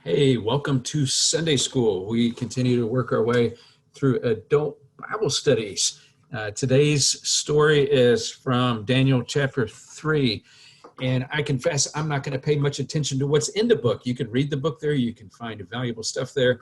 Hey, welcome to Sunday School. We continue to work our way through adult Bible studies. Today's story is from Daniel chapter 3. And I confess, I'm not going to pay much attention to what's in the book. You can read the book there, you can find valuable stuff there.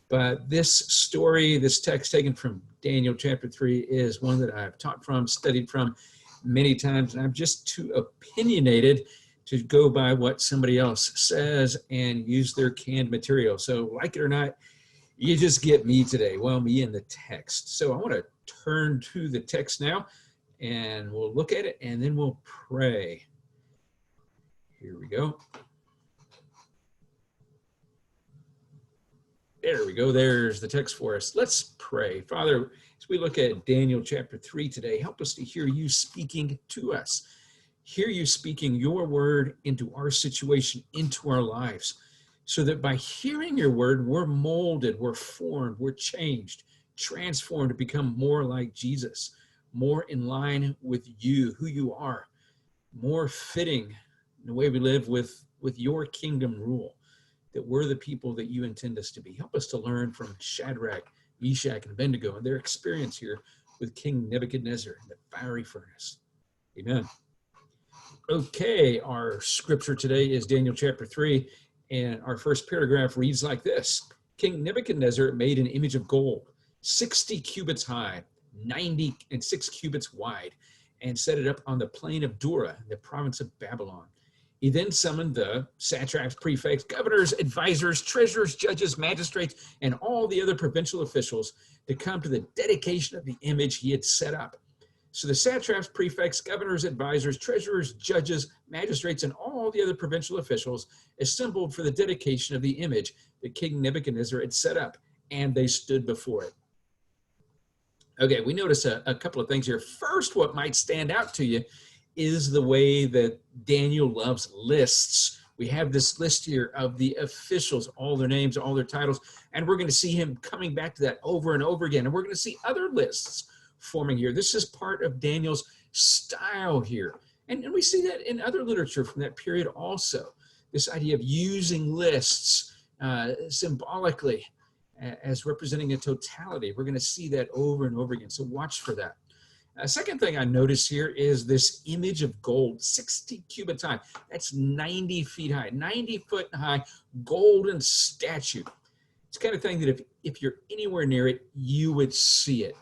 But this story, this text taken from Daniel chapter 3, is one that I've taught from, studied from many times, and I'm just too opinionated to go by what somebody else says and use their canned material. So, like it or not, you just get me today. Well, me and the text. So I want to turn to the text now, and we'll look at it, and then we'll pray. Here we go. There we go. There's the text for us. Let's pray. Father, as we look at Daniel chapter 3 today, help us to hear you speaking to us. Hear you speaking your word into our situation, into our lives, so that by hearing your word, we're molded, we're formed, we're changed, transformed to become more like Jesus, more in line with you, who you are, more fitting in the way we live with your kingdom rule, that we're the people that you intend us to be. Help us to learn from Shadrach, Meshach, and Abednego and their experience here with King Nebuchadnezzar in the fiery furnace. Amen. Okay, our scripture today is Daniel chapter 3, and our first paragraph reads like this. King Nebuchadnezzar made an image of gold, 60 cubits high, 96 cubits wide, and set it up on the plain of Dura, in the province of Babylon. He then summoned the satraps, prefects, governors, advisors, treasurers, judges, magistrates, and all the other provincial officials to come to the dedication of the image he had set up. So the satraps, prefects, governors, advisors, treasurers, judges, magistrates, and all the other provincial officials assembled for the dedication of the image that King Nebuchadnezzar had set up, and they stood before it. Okay, we notice a couple of things here. First, what might stand out to you is the way that Daniel loves lists. We have this list here of the officials, all their names, all their titles, and we're going to see him coming back to that over and over again, and we're going to see other lists forming here. This is part of Daniel's style here. And we see that in other literature from that period also. This idea of using lists symbolically as representing a totality. We're going to see that over and over again. So watch for that. Second thing I notice here is this image of gold, 60 cubits high. That's 90 feet high, 90 foot high golden statue. It's the kind of thing that if you're anywhere near it, you would see it.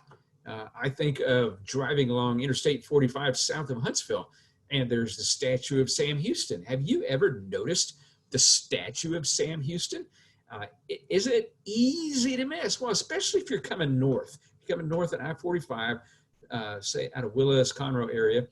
I think of driving along Interstate 45 south of Huntsville, and there's the statue of Sam Houston. Have you ever noticed the statue of Sam Houston? Is it easy to miss? Well, especially if you're coming north. You're coming north at I-45, say out of Willis, Conroe area,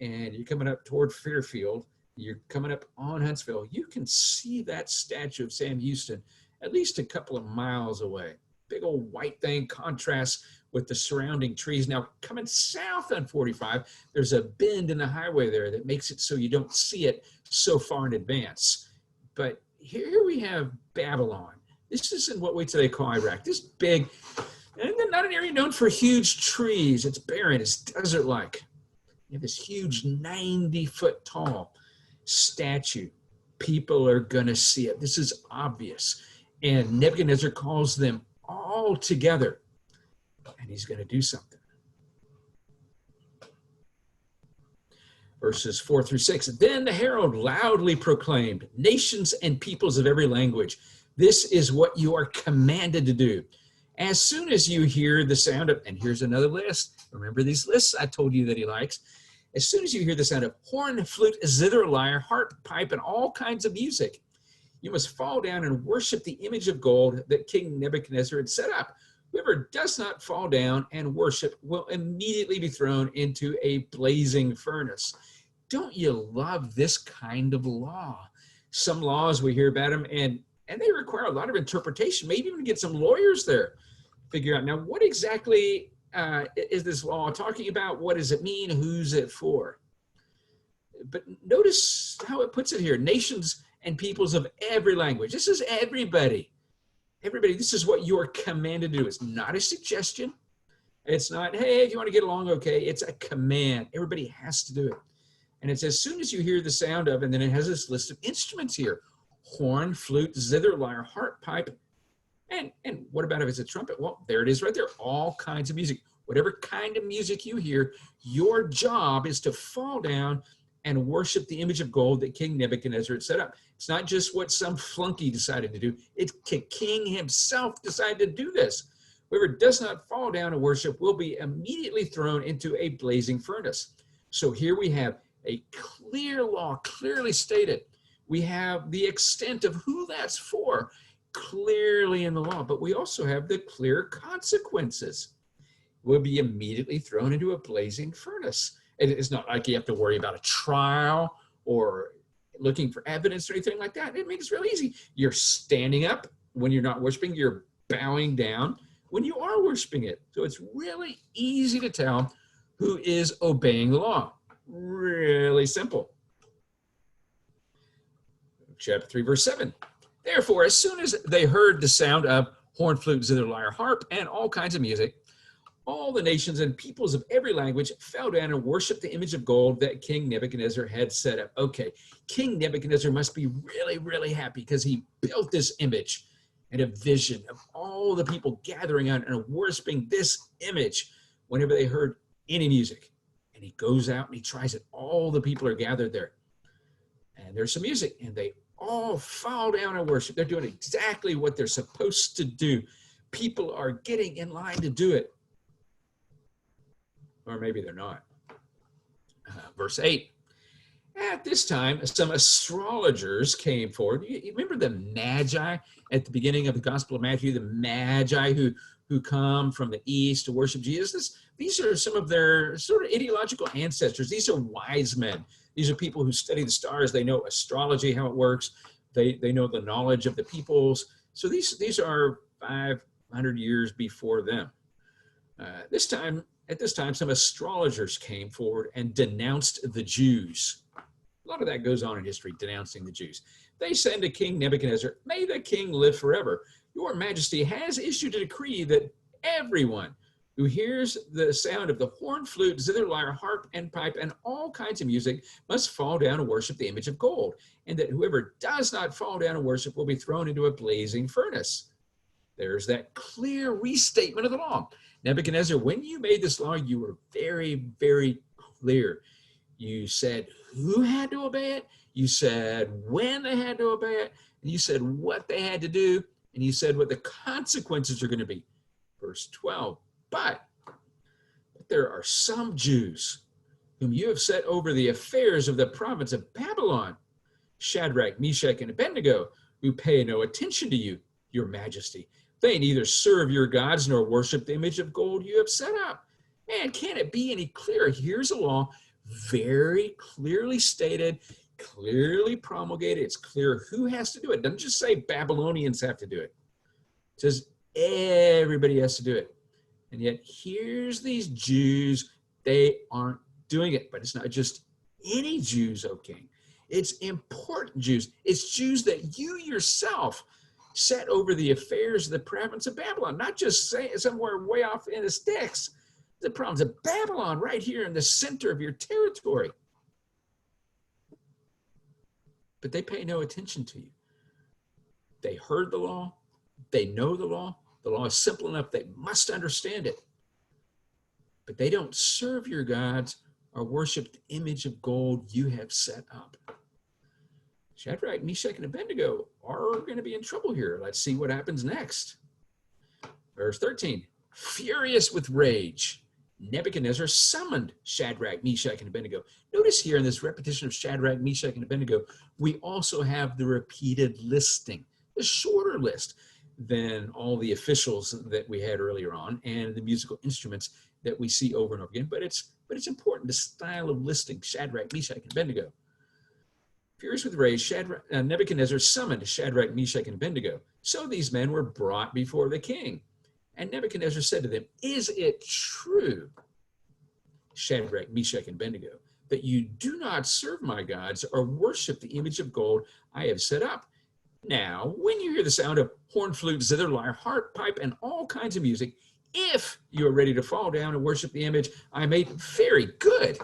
and you're coming up toward Fairfield, you're coming up on Huntsville, you can see that statue of Sam Houston at least a couple of miles away. Big old white thing contrasts with the surrounding trees. Now, coming south on 45, there's a bend in the highway there that makes it so you don't see it so far in advance. But here we have Babylon. This is in what we today call Iraq. This big, and not an area known for huge trees. It's barren, it's desert-like. You have this huge 90-foot tall statue. People are going to see it. This is obvious. And Nebuchadnezzar calls them all together, and he's going to do something. Verses 4 through 6. Then the herald loudly proclaimed, nations and peoples of every language, this is what you are commanded to do. As soon as you hear the sound of, and here's another list. Remember these lists I told you that he likes. As soon as you hear the sound of horn, flute, zither, lyre, harp, pipe, and all kinds of music, you must fall down and worship the image of gold that King Nebuchadnezzar had set up. Whoever does not fall down and worship will immediately be thrown into a blazing furnace. Don't you love this kind of law? Some laws, we hear about them, and they require a lot of interpretation, maybe even get some lawyers there. Figure out, now, what exactly is this law talking about? What does it mean? Who's it for? But notice how it puts it here. Nations and peoples of every language. This is everybody. Everybody, this is what you're commanded to do. It's not a suggestion. It's not, hey, if you want to get along, okay. It's a command. Everybody has to do it. And it's as soon as you hear the sound of, and then it has this list of instruments here. horn, flute, zither, lyre, harp, pipe, and what about if it's a trumpet? Well, there it is right there. All kinds of music. Whatever kind of music you hear, your job is to fall down and worship the image of gold that King Nebuchadnezzar had set up. It's not just what some flunky decided to do. It's King himself decided to do this. Whoever does not fall down and worship will be immediately thrown into a blazing furnace. So here we have a clear law, clearly stated. We have the extent of who that's for clearly in the law, but we also have the clear consequences. Will be immediately thrown into a blazing furnace. And it's not like you have to worry about a trial or looking for evidence or anything like that. It makes it really easy. You're standing up when you're not worshiping. You're bowing down when you are worshiping it. So it's really easy to tell who is obeying the law. Really simple. Chapter 3, verse 7. Therefore, as soon as they heard the sound of horn, flute, zither, lyre, harp, and all kinds of music, all the nations and peoples of every language fell down and worshiped the image of gold that King Nebuchadnezzar had set up. Okay, King Nebuchadnezzar must be really, really happy because he built this image and a vision of all the people gathering on and worshiping this image whenever they heard any music. And he goes out and he tries it. All the people are gathered there. And there's some music, and they all fall down and worship. They're doing exactly what they're supposed to do. People are getting in line to do it. Or maybe they're not. Verse 8. At this time, some astrologers came forward. You remember the Magi at the beginning of the Gospel of Matthew, the Magi who come from the east to worship Jesus? These are some of their sort of ideological ancestors. These are wise men. These are people who study the stars. They know astrology, how it works. They know the knowledge of the peoples. So these are 500 years before them. At this time, some astrologers came forward and denounced the Jews. A lot of that goes on in history, denouncing the Jews. They said to King Nebuchadnezzar, "May the king live forever. Your majesty has issued a decree that everyone who hears the sound of the horn, flute, zither, lyre, harp, and pipe, and all kinds of music must fall down and worship the image of gold, and that whoever does not fall down and worship will be thrown into a blazing furnace." There's that clear restatement of the law. Nebuchadnezzar, when you made this law, you were very, very clear. You said who had to obey it. You said when they had to obey it. And you said what they had to do. And you said what the consequences are going to be. Verse 12. But there are some Jews whom you have set over the affairs of the province of Babylon, Shadrach, Meshach, and Abednego, who pay no attention to you, your majesty. They neither serve your gods nor worship the image of gold you have set up. Man, can it be any clearer? Here's a law very clearly stated, clearly promulgated. It's clear who has to do it. It doesn't just say Babylonians have to do it. It says everybody has to do it. And yet here's these Jews, they aren't doing it. But it's not just any Jews, O king. It's important Jews. It's Jews that you yourself set over the affairs of the province of Babylon, not just say somewhere way off in the sticks. The province of Babylon right here in the center of your territory. But they pay no attention to you. They heard the law. They know the law. The law is simple enough. They must understand it. But they don't serve your gods or worship the image of gold you have set up. Shadrach, Meshach, and Abednego are going to be in trouble here. Let's see what happens next. Verse 13. Furious with rage, Nebuchadnezzar summoned Shadrach, Meshach, and Abednego. Notice here in this repetition of Shadrach, Meshach, and Abednego, we also have the repeated listing, a shorter list than all the officials that we had earlier on and the musical instruments that we see over and over again. But it's important, the style of listing, Shadrach, Meshach, and Abednego. Furious with rage, Nebuchadnezzar summoned Shadrach, Meshach, and Abednego. So these men were brought before the king. And Nebuchadnezzar said to them, "Is it true, Shadrach, Meshach, and Abednego, that you do not serve my gods or worship the image of gold I have set up? Now, when you hear the sound of horn, flute, zither, lyre, harp, pipe, and all kinds of music, if you are ready to fall down and worship the image I made, very good.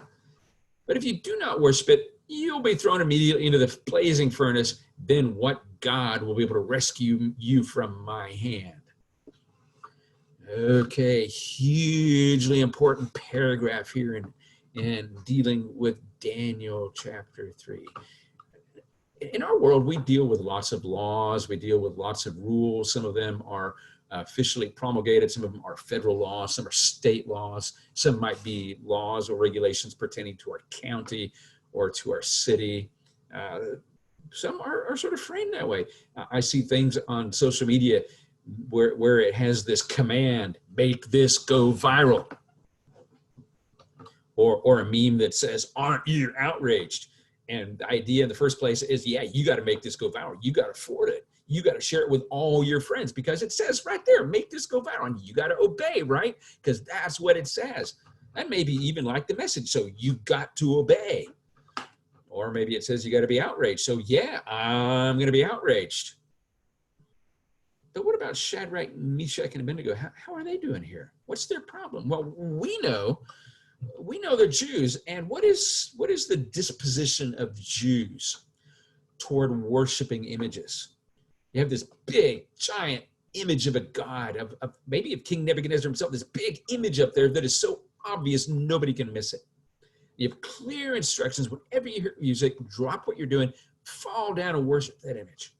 But if you do not worship it, you'll be thrown immediately into the blazing furnace. Then what God will be able to rescue you from my hand? Okay, hugely important paragraph here in dealing with Daniel chapter 3. In our world, we deal with lots of laws, we deal with lots of rules. Some of them are officially promulgated, some of them are federal laws, some are state laws, some might be laws or regulations pertaining to our county or to our city. Some are sort of framed that way. I see things on social media where it has this command, make this go viral. Or a meme that says, aren't you outraged? And the idea in the first place is, yeah, you got to make this go viral. You got to forward it. You got to share it with all your friends because it says right there, make this go viral. And you got to obey, right? Because that's what it says. That may be even like the message. So you got to obey. Or maybe it says you got to be outraged. So yeah, I'm going to be outraged. But what about Shadrach, Meshach, and Abednego? How are they doing here? What's their problem? Well, we know they're Jews. And what is the disposition of Jews toward worshiping images? You have this big, giant image of a god, maybe of King Nebuchadnezzar himself, this big image up there that is so obvious nobody can miss it. You have clear instructions. Whenever you hear music, drop what you're doing, fall down and worship that image.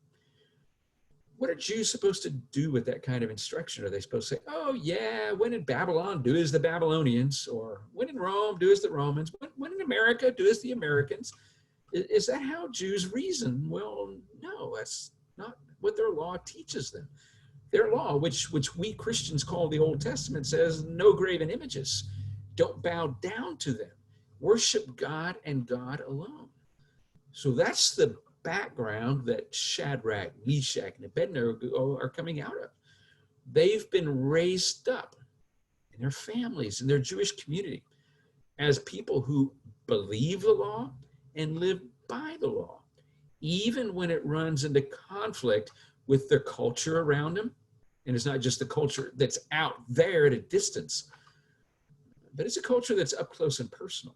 What are Jews supposed to do with that kind of instruction? Are they supposed to say, oh yeah, when in Babylon, do as the Babylonians, or when in Rome, do as the Romans, when in America, do as the Americans? Is that how Jews reason? Well, no, that's not what their law teaches them. Their law, which we Christians call the Old Testament, says no graven images. Don't bow down to them. Worship God and God alone. So that's the background that Shadrach, Meshach, and Abednego are coming out of. They've been raised up in their families, in their Jewish community, as people who believe the law and live by the law, even when it runs into conflict with their culture around them. And it's not just the culture that's out there at a distance, but it's a culture that's up close and personal.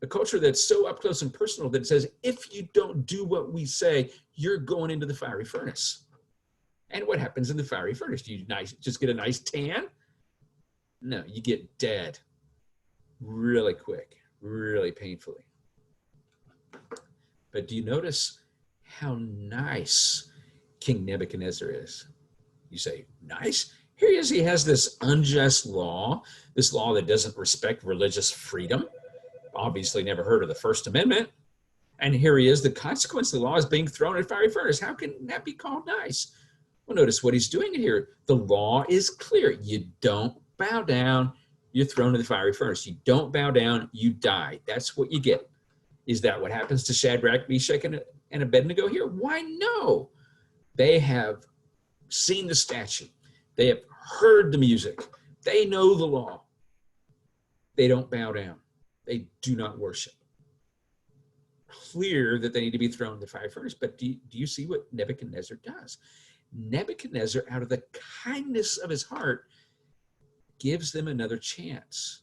A culture that's so up close and personal that it says, if you don't do what we say, you're going into the fiery furnace. And what happens in the fiery furnace? Do you just get a nice tan? No, you get dead really quick, really painfully. But do you notice how nice King Nebuchadnezzar is? You say, nice? Here he is, he has this unjust law, this law that doesn't respect religious freedom. Obviously never heard of the First Amendment. And here he is, the consequence of the law is being thrown in a fiery furnace. How can that be called nice? Well, notice what he's doing here. The law is clear. You don't bow down, you're thrown in the fiery furnace. You don't bow down, you die. That's what you get. Is that what happens to Shadrach, Meshach, and Abednego here? Why, no. They have seen the statue. They have heard the music. They know the law. They don't bow down. They do not worship. Clear that they need to be thrown in the fire furnace. But do you see what Nebuchadnezzar does? Nebuchadnezzar, out of the kindness of his heart, gives them another chance.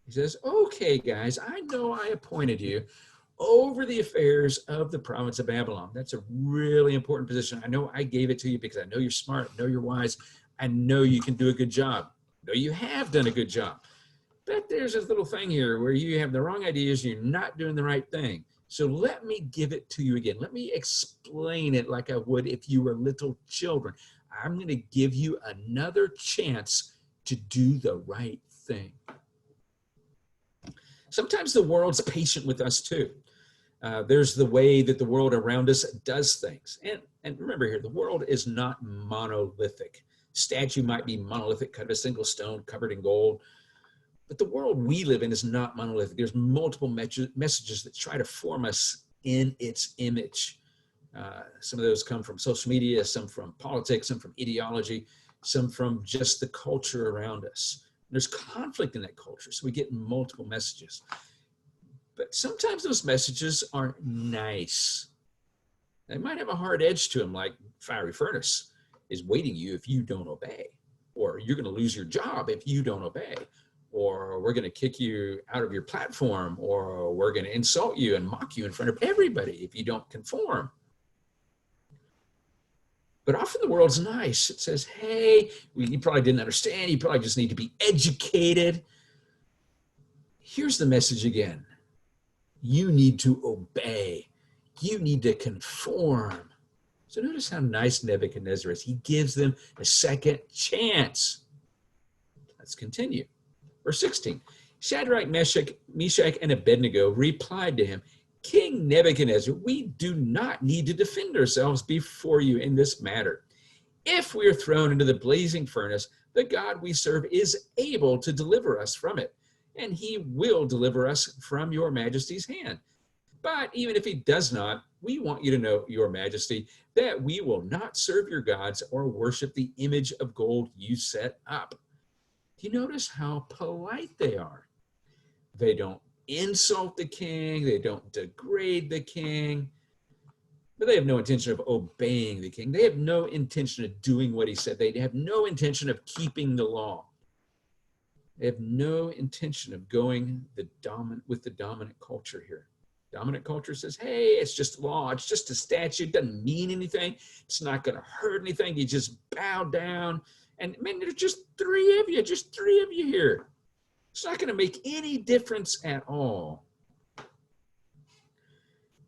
He says, okay, guys, I know I appointed you over the affairs of the province of Babylon. That's a really important position. I know I gave it to you because I know you're smart, I know you're wise, I know you can do a good job. I know you have done a good job. But there's this little thing here where you have the wrong ideas, you're not doing the right thing. So let me give it to you again. Let me explain it like I would if you were little children. I'm going to give you another chance to do the right thing. Sometimes the world's patient with us too. There's the way that the world around us does things. And remember here, the world is not monolithic. Statue might be monolithic, cut of a single stone, covered in gold. But the world we live in is not monolithic. There's multiple messages that try to form us in its image. Some of those come from social media, some from politics, some from ideology, some from just the culture around us. There's conflict in that culture, so we get multiple messages. But sometimes those messages aren't nice. They might have a hard edge to them, like fiery furnace is waiting you if you don't obey, or you're going to lose your job if you don't obey, or we're going to kick you out of your platform, or we're going to insult you and mock you in front of everybody if you don't conform. But often the world's nice. It says, hey, you probably didn't understand. You probably just need to be educated. Here's the message again. You need to obey. You need to conform. So notice how nice Nebuchadnezzar is. He gives them a second chance. Let's continue. Verse 16. Shadrach, Meshach, and Abednego replied to him, King Nebuchadnezzar, we do not need to defend ourselves before you in this matter. If we are thrown into the blazing furnace, the God we serve is able to deliver us from it, and he will deliver us from your majesty's hand. But even if he does not, we want you to know, your majesty, that we will not serve your gods or worship the image of gold you set up. Do you notice how polite they are? They don't insult the king, they don't degrade the king, but they have no intention of obeying the king. They have no intention of doing what he said. They have no intention of keeping the law. They have no intention of going with the dominant culture here. Dominant culture says, hey, it's just law. It's just a statute. It doesn't mean anything. It's not going to hurt anything. You just bow down. And man, there's just three of you here. It's not going to make any difference at all.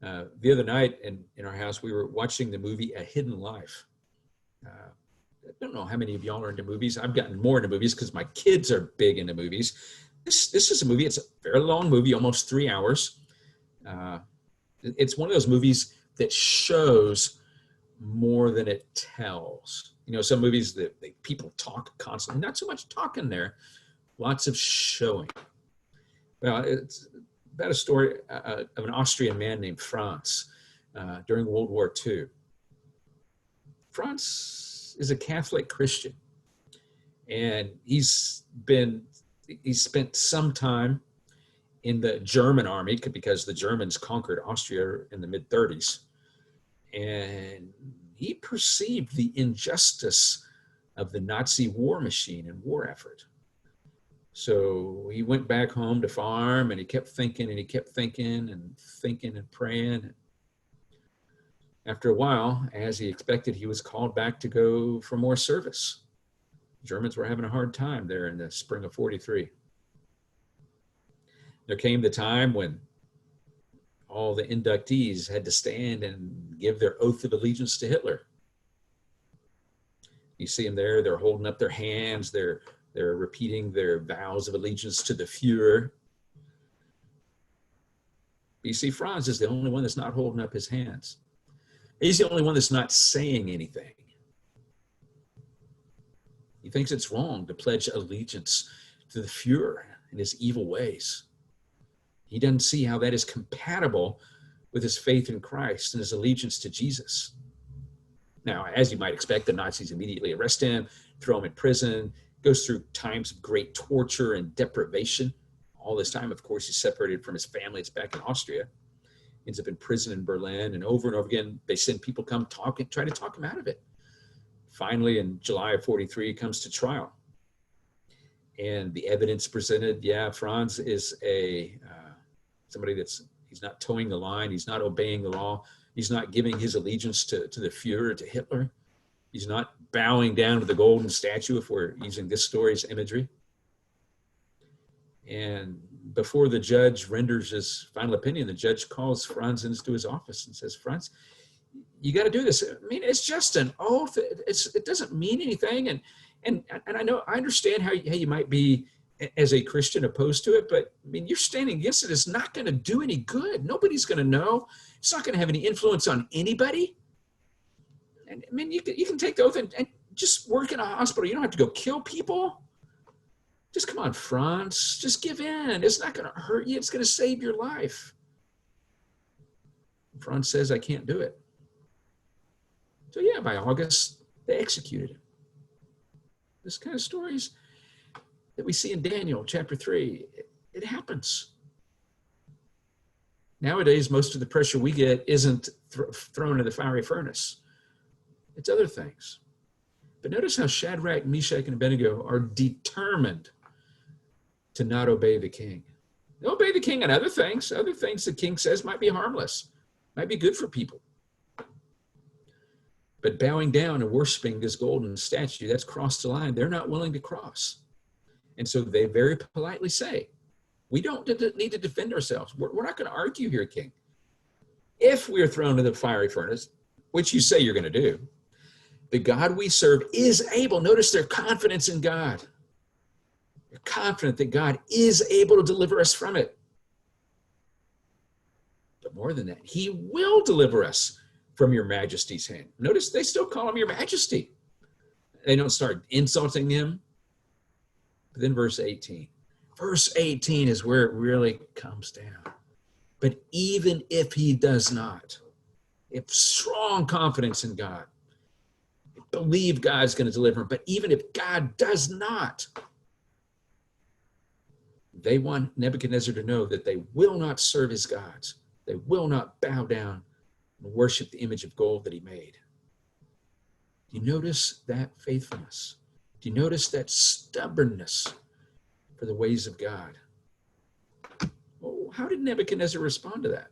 The other night in our house, we were watching the movie A Hidden Life. I don't know how many of y'all are into movies. I've gotten more into movies because my kids are big into movies. This is a movie. It's a very long movie, almost 3 hours. It's one of those movies that shows more than it tells. You know, some movies that people talk constantly, not so much talking there, lots of showing. Well, it's about a story of an Austrian man named Franz during World War II. Franz is a Catholic Christian, and he's spent some time in the German army because the Germans conquered Austria in the mid-30s. And he perceived the injustice of the Nazi war machine and war effort. So he went back home to farm, and he kept thinking and praying. After a while, as he expected, he was called back to go for more service. Germans were having a hard time there in the spring of 43. There came the time when all the inductees had to stand and give their oath of allegiance to Hitler. You see them there, they're holding up their hands, they're repeating their vows of allegiance to the Fuhrer. You see, Franz is the only one that's not holding up his hands. He's the only one that's not saying anything. He thinks it's wrong to pledge allegiance to the Fuhrer and his evil ways. He doesn't see how that is compatible with his faith in Christ and his allegiance to Jesus. Now, as you might expect, the Nazis immediately arrest him, throw him in prison, goes through times of great torture and deprivation. All this time, of course, he's separated from his family. It's back in Austria. Ends up in prison in Berlin, and over again, they send people come talk and try to talk him out of it. Finally, in July of 43, he comes to trial. And the evidence presented, Franz is somebody he's not towing the line, he's not obeying the law, he's not giving his allegiance to the Fuhrer, to Hitler. He's not bowing down to the golden statue, if we're using this story's imagery. And before the judge renders his final opinion, the judge calls Franz into his office and says, Franz, you got to do this. I mean, it's just an oath. It doesn't mean anything. And I understand how you might be, as a Christian, opposed to it, but I mean, you're standing against it. It's not going to do any good. Nobody's going to know. It's not going to have any influence on anybody. And I mean, you can take the oath and just work in a hospital. You don't have to go kill people. Just come on, Franz. Just give in. It's not going to hurt you. It's going to save your life. Franz says, I can't do it. So by August, they executed him. This kind of stories that we see in Daniel chapter 3, it happens. Nowadays, most of the pressure we get isn't thrown in the fiery furnace. It's other things. But notice how Shadrach, Meshach, and Abednego are determined to not obey the king. They obey the king on other things the king says might be harmless, might be good for people. But bowing down and worshiping this golden statue, that's crossed the line. They're not willing to cross. And so they very politely say, we don't need to defend ourselves. We're not going to argue here, king. If we are thrown into the fiery furnace, which you say you're going to do, the God we serve is able. Notice their confidence in God. They're confident that God is able to deliver us from it. But more than that, he will deliver us from your majesty's hand. Notice they still call him your majesty. They don't start insulting him. But then verse 18. Verse 18 is where it really comes down. But even if he does not, if strong confidence in God, believe God's going to deliver him, but even if God does not, they want Nebuchadnezzar to know that they will not serve his gods. They will not bow down and worship the image of gold that he made. Do you notice that faithfulness? Do you notice that stubbornness for the ways of God? Well, how did Nebuchadnezzar respond to that?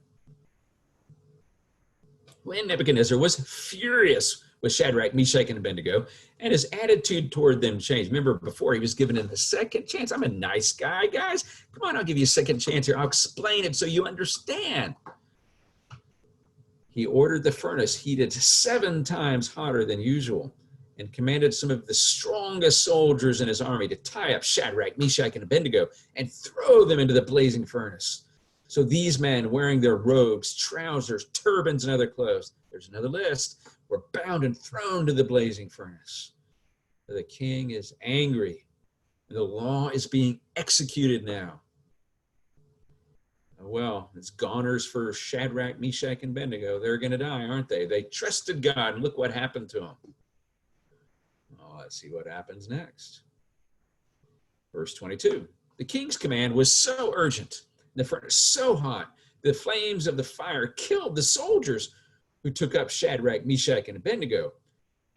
When Nebuchadnezzar was furious with Shadrach, Meshach, and Abednego, and his attitude toward them changed. Remember, before he was given a second chance. I'm a nice guy, guys. Come on, I'll give you a second chance here. I'll explain it so you understand. He ordered the furnace heated 7 times hotter than usual and commanded some of the strongest soldiers in his army to tie up Shadrach, Meshach, and Abednego and throw them into the blazing furnace. So these men, wearing their robes, trousers, turbans, and other clothes, there's another list, were bound and thrown to the blazing furnace. The king is angry. The law is being executed now. Well, it's goners for Shadrach, Meshach, and Abednego. They're going to die, aren't they? They trusted God, and look what happened to them. Oh, let's see what happens next. Verse 22. The king's command was so urgent, the furnace so hot, the flames of the fire killed the soldiers who took up Shadrach, Meshach, and Abednego.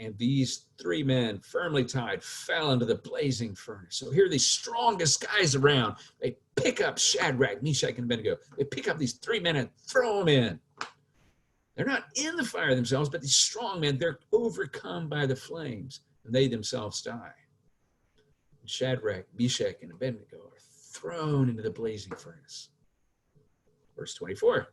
And these 3 men, firmly tied, fell into the blazing furnace. So here are the strongest guys around. They pick up Shadrach, Meshach, and Abednego. They pick up these 3 men and throw them in. They're not in the fire themselves, but these strong men, they're overcome by the flames, and they themselves die. And Shadrach, Meshach, and Abednego are thrown into the blazing furnace. Verse 24.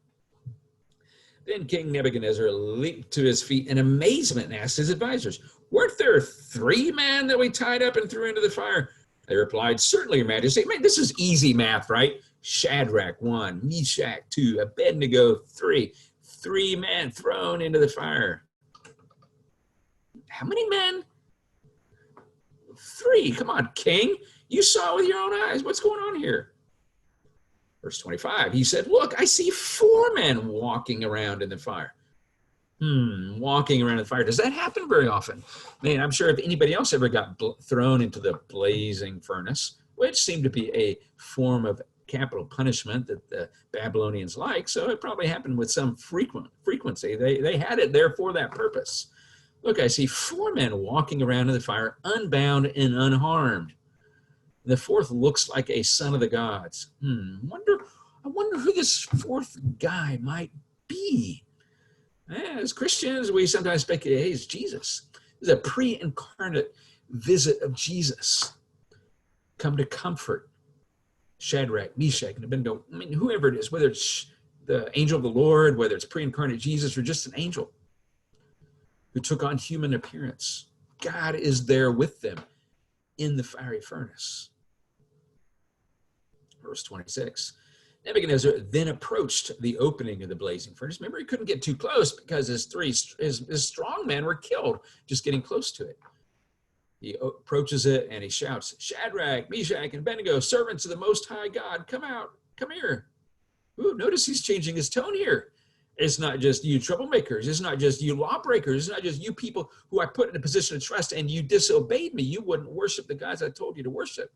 Then King Nebuchadnezzar leaped to his feet in amazement and asked his advisors, weren't there 3 men that we tied up and threw into the fire? They replied, certainly, Your Majesty. Man, this is easy math, right? Shadrach 1, Meshach 2, Abednego 3. 3 men thrown into the fire. How many men? 3. Come on, king. You saw it with your own eyes. What's going on here? Verse 25, he said, look, I see 4 men walking around in the fire. Walking around in the fire. Does that happen very often? Man, I'm sure if anybody else ever got thrown into the blazing furnace, which seemed to be a form of capital punishment that the Babylonians liked, so it probably happened with some frequency. They had it there for that purpose. Look, I see 4 men walking around in the fire, unbound and unharmed. The 4th looks like a son of the gods. I wonder who this 4th guy might be. As Christians, we sometimes speculate, hey, it's Jesus. This is a pre-incarnate visit of Jesus. Come to comfort Shadrach, Meshach, and Abednego. I mean, whoever it is, whether it's the angel of the Lord, whether it's pre-incarnate Jesus, or just an angel who took on human appearance. God is there with them in the fiery furnace. Verse 26, Nebuchadnezzar then approached the opening of the blazing furnace. Remember, he couldn't get too close because his strong men were killed just getting close to it. He approaches it and he shouts, Shadrach, Meshach, and Abednego, servants of the Most High God, come out, come here. Ooh, notice he's changing his tone here. It's not just you troublemakers. It's not just you lawbreakers. It's not just you people who I put in a position of trust and you disobeyed me. You wouldn't worship the gods I told you to worship.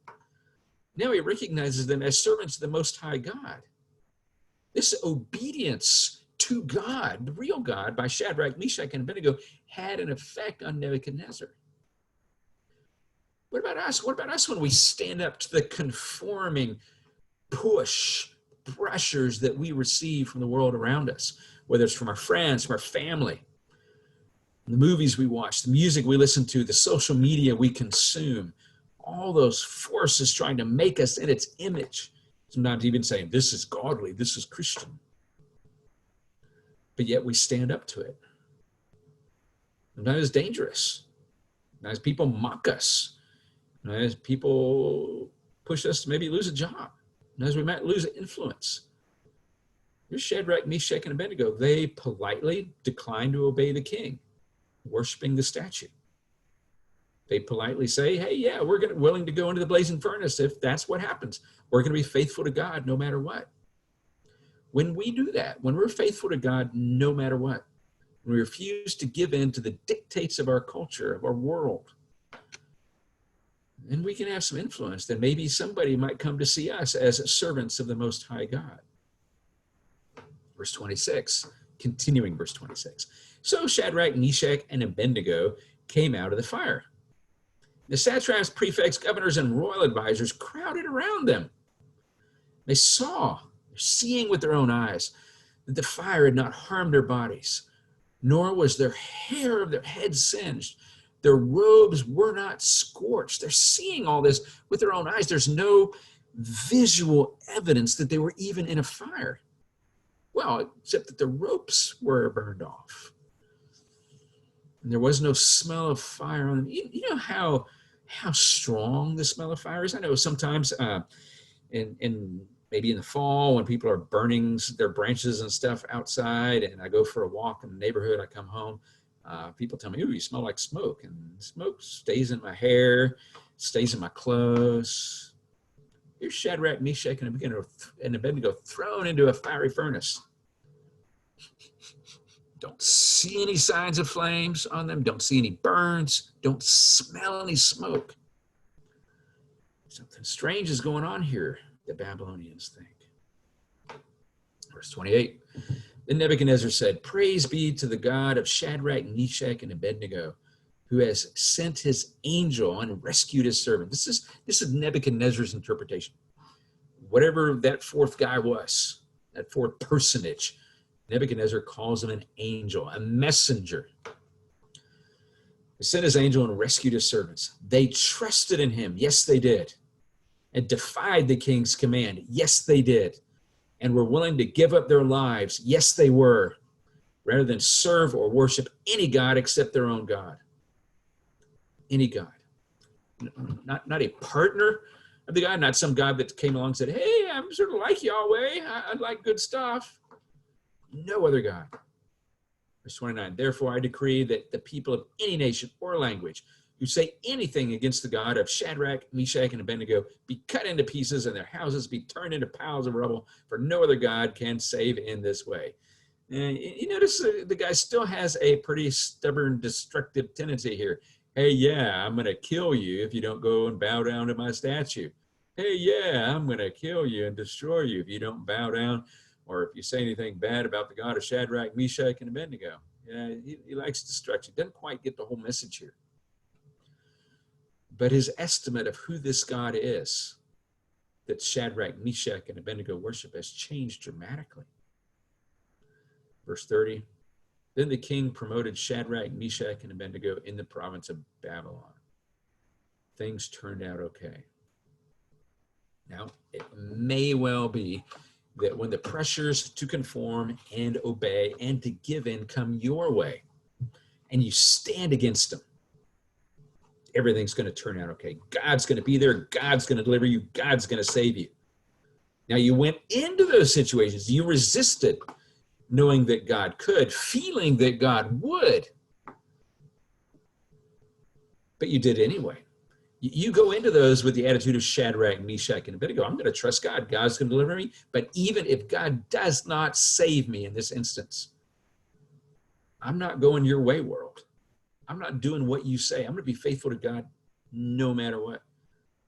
Now he recognizes them as servants of the Most High God. This obedience to God, the real God, by Shadrach, Meshach, and Abednego had an effect on Nebuchadnezzar. What about us? What about us when we stand up to the conforming pressures that we receive from the world around us, whether it's from our friends, from our family, the movies we watch, the music we listen to, the social media we consume, all those forces trying to make us in its image. Sometimes even saying, this is godly, this is Christian. But yet we stand up to it. Sometimes it's dangerous. Sometimes people mock us. Sometimes people push us to maybe lose a job. Sometimes we might lose influence. Here's Shadrach, Meshach, and Abednego. They politely declined to obey the king, worshiping the statue. They politely say, hey, yeah, we're willing to go into the blazing furnace if that's what happens. We're going to be faithful to God no matter what. When we do that, when we're faithful to God no matter what, we refuse to give in to the dictates of our culture, of our world, then we can have some influence. Then maybe somebody might come to see us as servants of the Most High God. Verse 26, continuing verse 26. So Shadrach, Meshach, and Abednego came out of the fire. The satraps, prefects, governors, and royal advisors crowded around them. They saw, seeing with their own eyes, that the fire had not harmed their bodies, nor was their hair of their heads singed. Their robes were not scorched. They're seeing all this with their own eyes. There's no visual evidence that they were even in a fire. Well, except that the ropes were burned off. And there was no smell of fire on them. You know how strong the smell of fire is? I know sometimes in maybe in the fall when people are burning their branches and stuff outside, and I go for a walk in the neighborhood, I come home, people tell me, ooh, you smell like smoke. And smoke stays in my hair, stays in my clothes. Here's Shadrach, Meshach, and Abednego thrown into a fiery furnace. Don't see any signs of flames on them. Don't see any burns. Don't smell any smoke. Something strange is going on here, the Babylonians think. Verse 28. Then Nebuchadnezzar said, praise be to the God of Shadrach, Meshach, and Abednego, who has sent his angel and rescued his servant. This is Nebuchadnezzar's interpretation. Whatever that fourth guy was, that fourth personage, Nebuchadnezzar calls him an angel, a messenger. He sent his angel and rescued his servants. They trusted in him. Yes, they did. And defied the king's command. Yes, they did. And were willing to give up their lives. Yes, they were. Rather than serve or worship any god except their own God. Any God. Not a partner of the God, not some God that came along and said, hey, I'm sort of like Yahweh. I like good stuff. No other God. Verse 29, therefore I decree that the people of any nation or language who say anything against the God of Shadrach, Meshach, and Abednego be cut into pieces and their houses be turned into piles of rubble, for no other God can save in this way. And you notice the guy still has a pretty stubborn, destructive tendency here. Hey, yeah, I'm going to kill you if you don't go and bow down to my statue. Hey, yeah, I'm going to kill you and destroy you if you don't bow down or if you say anything bad about the God of Shadrach, Meshach, and Abednego. Yeah, he likes destruction. Doesn't quite get the whole message here. But his estimate of who this God is that Shadrach, Meshach, and Abednego worship has changed dramatically. Verse 30, then the king promoted Shadrach, Meshach, and Abednego in the province of Babylon. Things turned out okay. Now, it may well be that when the pressures to conform and obey and to give in come your way, and you stand against them, everything's going to turn out okay. God's going to be there. God's going to deliver you. God's going to save you. Now, you went into those situations. You resisted, knowing that God could, feeling that God would. But you did anyway. You go into those with the attitude of Shadrach, Meshach, and Abednego. I'm going to trust God. God's going to deliver me. But even if God does not save me in this instance, I'm not going your way, world. I'm not doing what you say. I'm going to be faithful to God no matter what.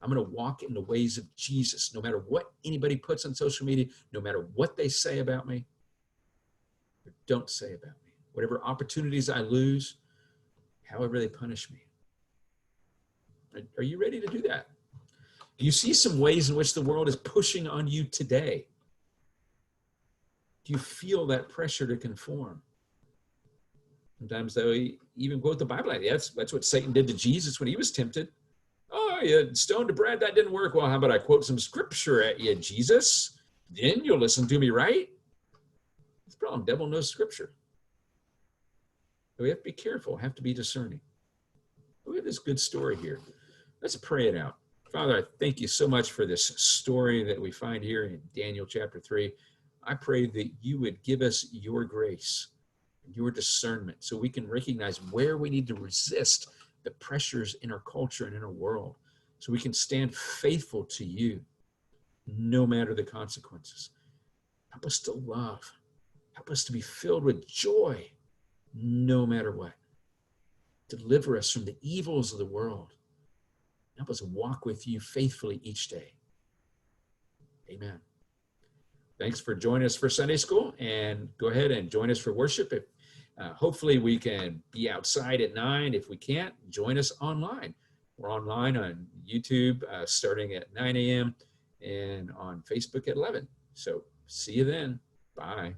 I'm going to walk in the ways of Jesus, no matter what anybody puts on social media, no matter what they say about me or don't say about me. Whatever opportunities I lose, however they punish me. Are you ready to do that? Do you see some ways in which the world is pushing on you today? Do you feel that pressure to conform? Sometimes they even quote the Bible. That's what Satan did to Jesus when he was tempted. Oh, you stoned to bread, that didn't work. Well, how about I quote some scripture at you, Jesus? Then you'll listen to me, right? That's the problem. Devil knows scripture. So we have to be careful, have to be discerning. Look at this good story here. Let's pray it out. Father, I thank you so much for this story that we find here in Daniel chapter 3. I pray that you would give us your grace, your discernment, so we can recognize where we need to resist the pressures in our culture and in our world, so we can stand faithful to you no matter the consequences. Help us to love. Help us to be filled with joy no matter what. Deliver us from the evils of the world. Help us walk with you faithfully each day. Amen. Thanks for joining us for Sunday school, and go ahead and join us for worship. Hopefully we can be outside at 9. If we can't, join us online. We're online on YouTube starting at 9 a.m. and on Facebook at 11. So see you then. Bye.